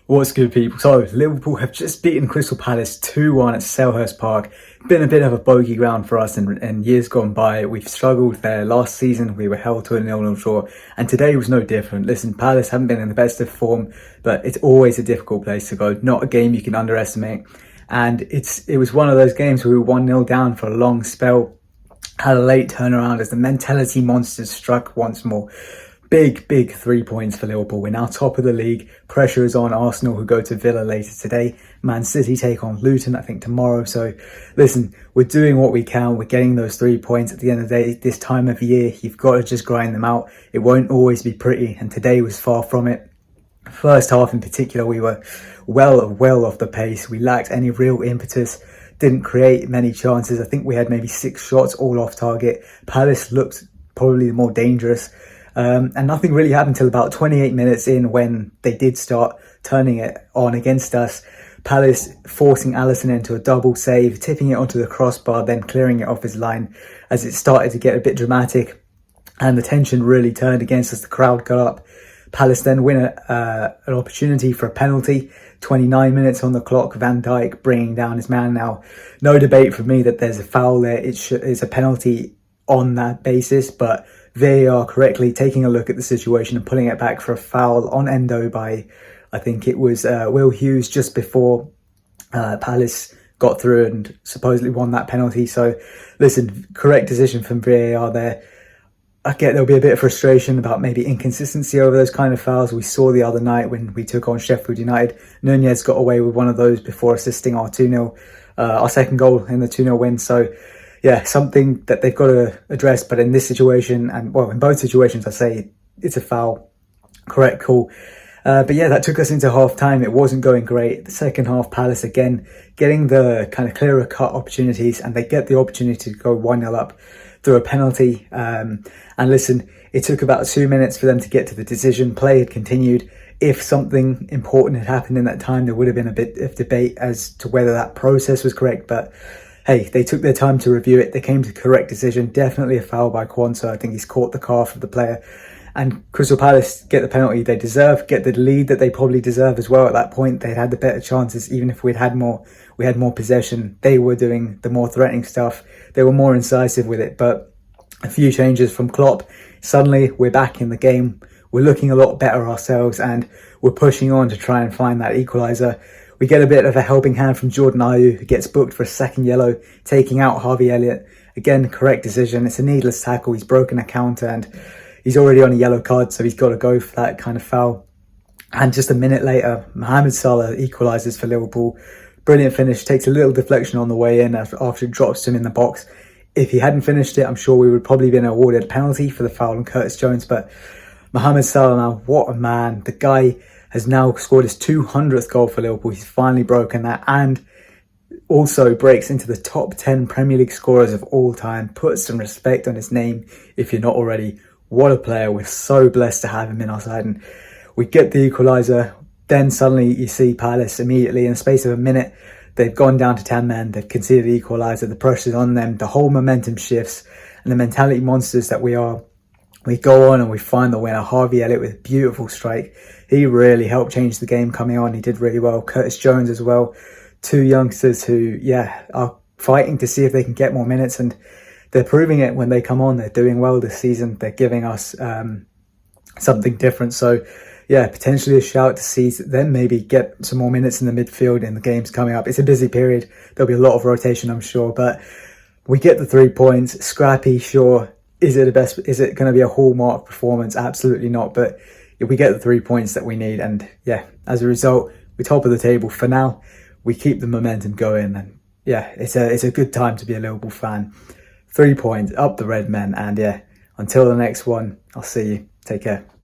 What's good, people? So, Liverpool have just beaten Crystal Palace 2-1 at Selhurst Park. Been a bit of a bogey ground for us in years gone by. We've struggled there. Last season, we were held to a 0-0 draw, and today was no different. Listen, Palace haven't been in the best of form, but it's always a difficult place to go. Not a game you can underestimate. And it was one of those games where we were 1-0 down for a long spell. Had a late turnaround as the mentality monsters struck once more. Big 3 points for Liverpool. We're now top of the league. Pressure is on Arsenal, who go to Villa later today. Man City take on Luton, I think, tomorrow. So, listen, we're doing what we can. We're getting those 3 points. At the end of the day, this time of year, you've got to just grind them out. It won't always be pretty, and today was far from it. First half in particular, we were well off the pace. We lacked any real impetus. Didn't create many chances. I think we had maybe 6 shots, all off target. Palace looked probably the more dangerous. And nothing really happened until about 28 minutes in, when they did start turning it on against us. Palace forcing Alisson into a double save, tipping it onto the crossbar, then clearing it off his line as it started to get a bit dramatic. And the tension really turned against us. The crowd got up. Palace then win an opportunity for a penalty. 29 minutes on the clock. Van Dijk bringing down his man. Now, no debate for me that there's a foul there. It's a penalty on that basis, but VAR correctly taking a look at the situation and pulling it back for a foul on Endo by, I think it was Will Hughes, just before Palace got through and supposedly won that penalty. So, listen, correct decision from VAR there. I get there'll be a bit of frustration about maybe inconsistency over those kind of fouls. We saw the other night when we took on Sheffield United. Nunez got away with one of those before assisting our 2-0, our second goal in the 2-0 win. So, yeah, something that they've got to address. But in this situation, and well, in both situations, I say it's a foul. Correct call. But yeah, that took us into half time. It wasn't going great. The second half, Palace again getting the kind of clearer cut opportunities, and they get the opportunity to go 1-0 up through a penalty. And listen, it took about 2 minutes for them to get to the decision. Play had continued. If something important had happened in that time, there would have been a bit of debate as to whether that process was correct. But hey, they took their time to review it. They came to the correct decision. Definitely a foul by Quansah. I think he's caught the calf of the player. And Crystal Palace get the penalty they deserve, get the lead that they probably deserve as well. At that point, they'd had the better chances. Even if we had more possession. They were doing the more threatening stuff. They were more incisive with it. But a few changes from Klopp. Suddenly, we're back in the game. We're looking a lot better ourselves, and we're pushing on to try and find that equaliser. We get a bit of a helping hand from Jordan Ayew, who gets booked for a second yellow, taking out Harvey Elliott. Again, correct decision. It's a needless tackle. He's broken a counter, and he's already on a yellow card, so he's got to go for that kind of foul. And just a minute later, Mohamed Salah equalises for Liverpool. Brilliant finish. Takes a little deflection on the way in after it drops him in the box. If he hadn't finished it, I'm sure we would probably have been awarded a penalty for the foul on Curtis Jones. But Mohamed Salah, now, what a man. The guy has now scored his 200th goal for Liverpool. He's finally broken that, and also breaks into the top 10 Premier League scorers of all time. Put some respect on his name if you're not already. What a player. We're so blessed to have him in our side. And we get the equaliser. Then suddenly you see Palace immediately, in the space of a minute, they've gone down to 10 men. They've conceded the equaliser. The pressure's on them. The whole momentum shifts. And the mentality monsters that we are, we go on and we find the winner. Harvey Elliott with a beautiful strike. He really helped change the game coming on. He did really well. Curtis Jones as well. Two youngsters who, are fighting to see if they can get more minutes. And they're proving it when they come on. They're doing well this season. They're giving us something different. So, yeah, potentially a shout to see them maybe get some more minutes in the midfield in the games coming up. It's a busy period. There'll be a lot of rotation, I'm sure. But we get the 3 points. Scrappy, sure. Is it going to be a hallmark performance? Absolutely not. But if we get the 3 points that we need, and yeah, as a result, we're top of the table for now. We keep the momentum going, and yeah, it's a good time to be a Liverpool fan. 3 points, up the red men, and yeah, until the next one, I'll see you. Take care.